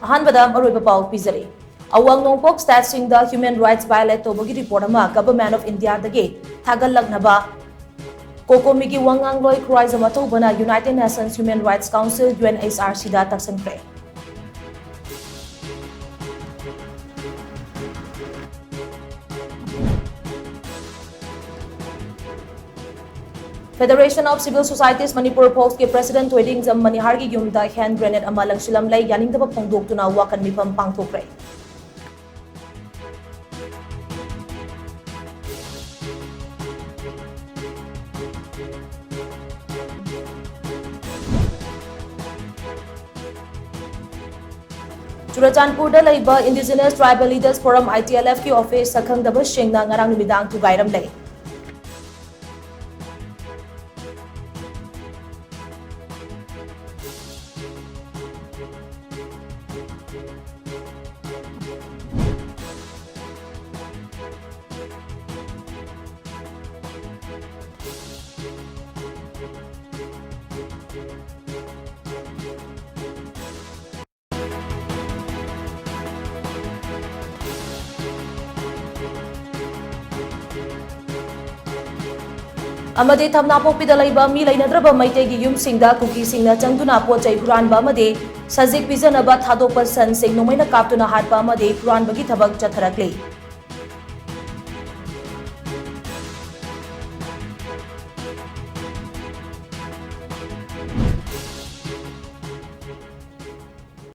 अहानबदा मरुइबा पाउ पिजरी अवांग नोंपोक स्टेट्स दा ह्यूमन राइट्स वायलेट तोबगी रिपोर्ट अमा गवर्नमेंट ऑफ इंडिया दगे थागललकनबा कोकोमिगी वांगांग लोय क्राइज अमा तौबना United Nations human rights council UNHRC दा तक्सनख्रे Federation of Civil Societies Manipur Post के प्रेसिडेंट थोइदिंग जम मनिहार की युमदा हैंड ग्रेनेड अमा लंगशिलम लै यानिंगदब फोंदोक्तुना वाकन मिफम पांगथोक्रे चुराचानपुर लैबा indigenous tribal leaders forum ITLF की ऑफिस सखंगदब शेंगना ngarang numidang थुगाइरम लै अमदे थमनापोपीदा लैबा मी लैनद्रबा मैतेगी युमसिंगदा कुकीसिंगना चंगदुना पोचै हुरानबा अमदे सजिक पिजनबा थादोपा सनसिंग नोमैना कापतुना हाटबा अमदे हुरानबगी थबक चथरकले